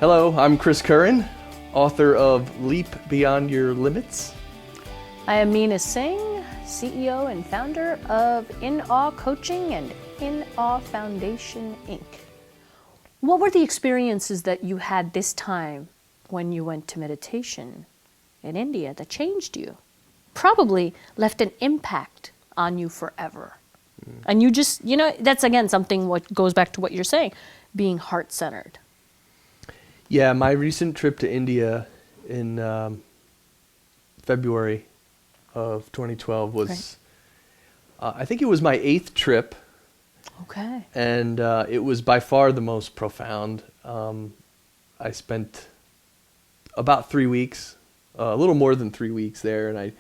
Hello, I'm Chris Curran, author of Leap Beyond Your Limits. I am Meena Singh, CEO and founder of In Awe Coaching and In Awe Foundation, Inc. What were the experiences that you had this time when you went to meditation in India that changed you? Probably left an impact on you forever. And you just, that's again something what goes back to what you're saying, being heart-centered. Yeah, my recent trip to India in February of 2012 was, I think it was my 8th trip. Okay. And it was by far the most profound. I spent about 3 weeks, a little more than 3 weeks there, and I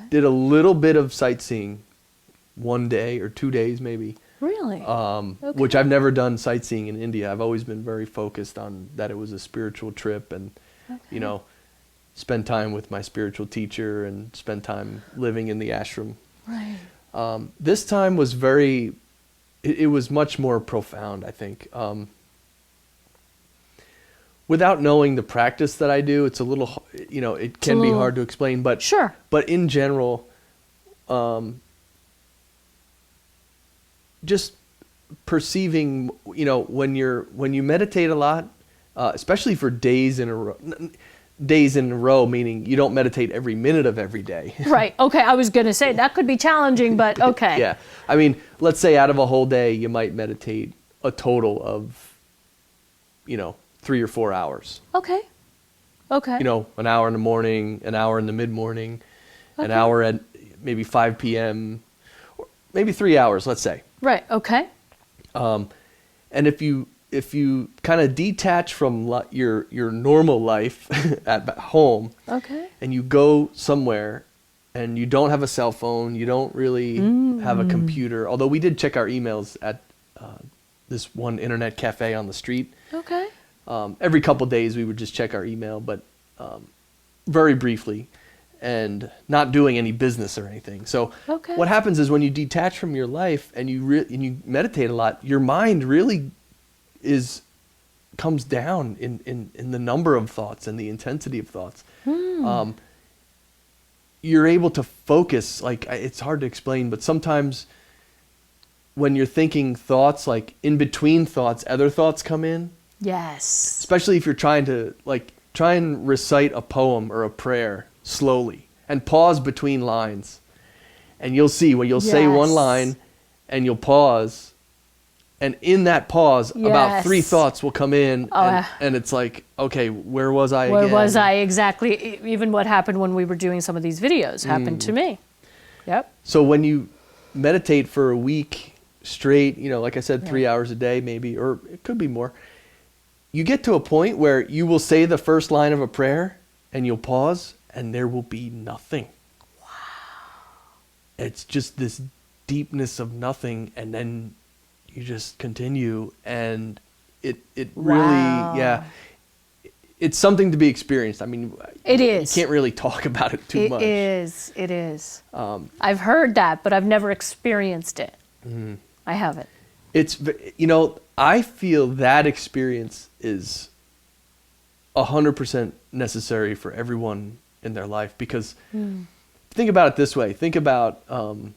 did a little bit of sightseeing, 1 day or 2 days maybe. Really? Which I've never done sightseeing in India. I've always been very focused on that it was a spiritual trip and, spend time with my spiritual teacher and spend time living in the ashram. Right. This time was it was much more profound, I think. Without knowing the practice that I do, it's a little, it can be hard to explain, but sure. But in general, just perceiving, when you meditate a lot, especially for days in a row, meaning you don't meditate every minute of every day. Right. Okay. I was going to say that could be challenging, but okay. Yeah. I mean, let's say out of a whole day, you might meditate a total of, 3 or 4 hours. Okay. Okay. An hour in the morning, an hour in the mid-morning, an hour at maybe 5 p.m., or maybe 3 hours, let's say. Right. Okay. And if you kind of detach from your normal life at home, and you go somewhere, and you don't have a cell phone, you don't really have a computer. Although we did check our emails at this one internet cafe on the street. Okay. Every couple days we would just check our email, but very briefly, and not doing any business or anything. So what happens is when you detach from your life and you meditate a lot, your mind really comes down in the number of thoughts and the intensity of thoughts. You're able to focus, it's hard to explain, but sometimes when you're thinking thoughts, like in between thoughts, other thoughts come in. Yes. Especially if you're trying to try and recite a poem or a prayer slowly and pause between lines. And you'll see when you'll say one line and you'll pause, and in that pause, about 3 thoughts will come in, and it's like, okay, where was I again? Where was I exactly? Even what happened when we were doing some of these videos happened to me. Yep. So when you meditate for a week straight, like I said, 3 hours a day maybe, or it could be more, you get to a point where you will say the first line of a prayer and you'll pause and there will be nothing. Wow. It's just this deepness of nothing, and then you just continue, and it really, it's something to be experienced. I mean, it is. You can't really talk about it too much. It is. I've heard that, but I've never experienced it. I haven't. It's, I feel that experience is 100% necessary for everyone in their life, because think about it this way. Think about, I'm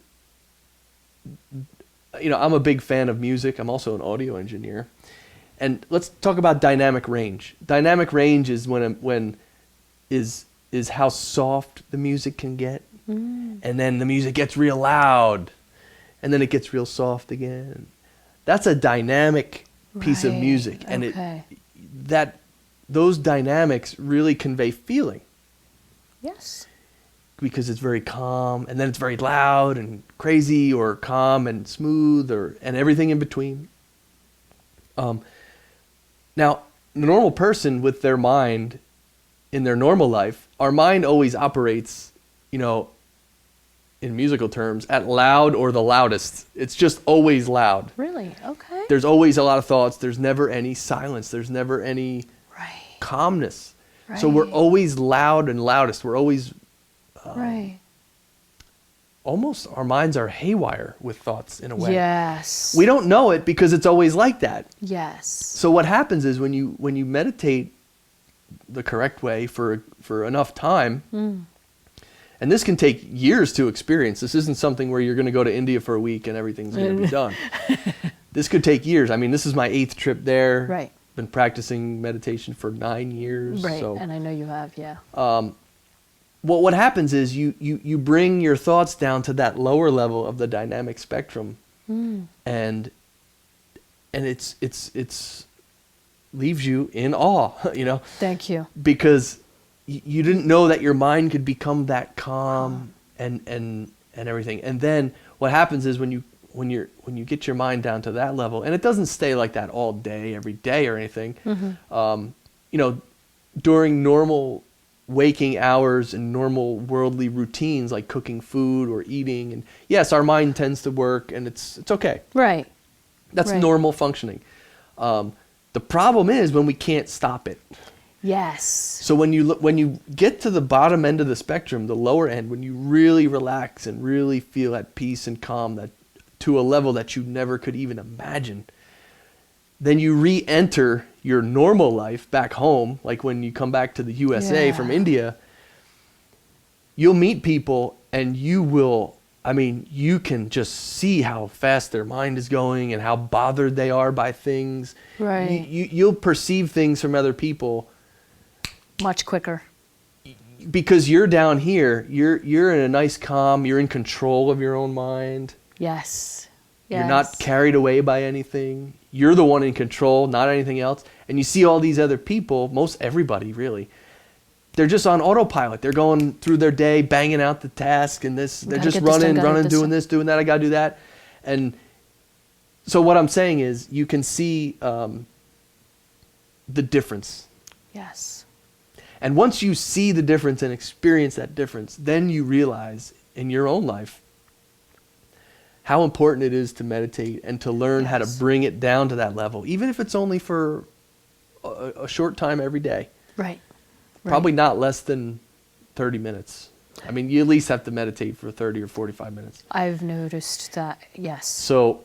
a big fan of music. I'm also an audio engineer. And let's talk about dynamic range. Dynamic range is is how soft the music can get. And then the music gets real loud, and then it gets real soft again. That's a dynamic piece of music, and those dynamics really convey feeling. Yes. Because it's very calm, and then it's very loud and crazy, or calm and smooth, and everything in between. Now, the normal person with their mind, in their normal life, our mind always operates, in musical terms, at loud or the loudest. It's just always loud. Really? Okay. There's always a lot of thoughts. There's never any silence. There's never any calmness. Right. So we're always loud and loudest. We're always almost, our minds are haywire with thoughts in a way. Yes. We don't know it because it's always like that. Yes. So what happens is when you meditate the correct way for enough time. And this can take years to experience. This isn't something where you're going to go to India for a week and everything's going to be done. This could take years. I mean, this is my 8th trip there. Right. Been practicing meditation for 9 years. Right. So, And I know you have, yeah. what happens is you bring your thoughts down to that lower level of the dynamic spectrum, and it's leaves you in awe, you know. Thank you. Because you didn't know that your mind could become that calm and everything. And then what happens is when you get your mind down to that level, and it doesn't stay like that all day, every day or anything. You know, during normal waking hours and normal worldly routines like cooking food or eating, and yes, our mind tends to work, and it's okay. Right. That's Right. normal functioning. The problem is when we can't stop it. Yes. So when you get to the bottom end of the spectrum, the lower end, when you really relax and really feel at peace and calm, that to a level that you never could even imagine, then you re-enter your normal life back home. Like when you come back to the USA Yeah. from India, you'll meet people and you can just see how fast their mind is going and how bothered they are by things. Right. You'll perceive things from other people Much quicker. because you're down here. You're in a nice calm. You're in control of your own mind. Yes. You're not carried away by anything. You're the one in control, not anything else. And you see all these other people, most everybody really, they're just on autopilot. They're going through their day, banging out the task and this. They're Gotta just get this done, running, gotta get doing this done. this, doing that. I got to do that. And so what I'm saying is you can see the difference. Yes. And once you see the difference and experience that difference, then you realize in your own life how important it is to meditate and to learn how to Yes. bring it down to that level, even if it's only for a short time every day. Right. Probably not less than 30 minutes. I mean, you at least have to meditate for 30 or 45 minutes. I've noticed that, yes. So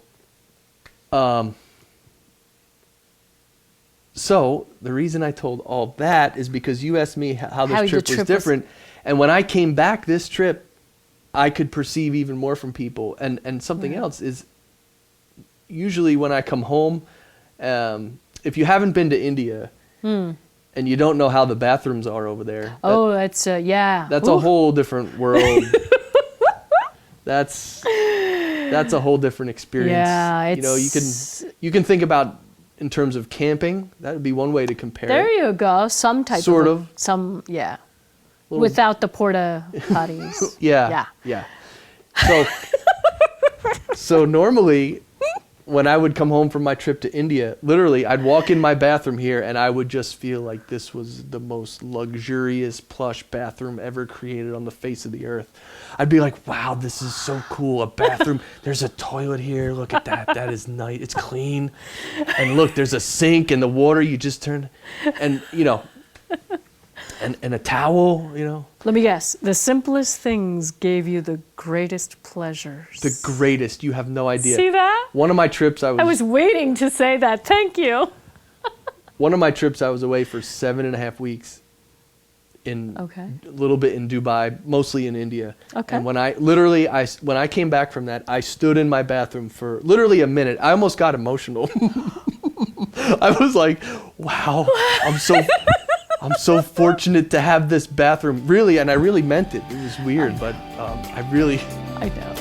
the reason I told all that is because you asked me how How this the trip was trip was- different. And when I came back this trip, I could perceive even more from people. And something else is usually when I come home, if you haven't been to India and you don't know how the bathrooms are over there, Oh, that's, yeah. that's Ooh. a whole different world. That's a whole different experience. Yeah, you know, it's- you can think about in terms of camping. That would be one way to compare There it. you go. Some type Sort of. of. Some, yeah. Little- Without the porta potties. Yeah. Yeah. So normally when I would come home from my trip to India, literally I'd walk in my bathroom here and I would just feel like this was the most luxurious plush bathroom ever created on the face of the earth. I'd be like, wow, this is so cool. A bathroom. There's a toilet here. Look at that. That is nice. It's clean. And look, there's a sink and the water you just turn and and a towel, Let me guess. The simplest things gave you the greatest pleasures. The greatest. You have no idea. See that? One of my trips I was waiting to say that. Thank you. One of my trips, I was away for 7.5 weeks in Okay. a little bit in Dubai, mostly in India. Okay. And when I came back from that, I stood in my bathroom for literally a minute. I almost got emotional. I was like, wow, I'm so fortunate to have this bathroom. Really, and I really meant it. It was weird, but I I know.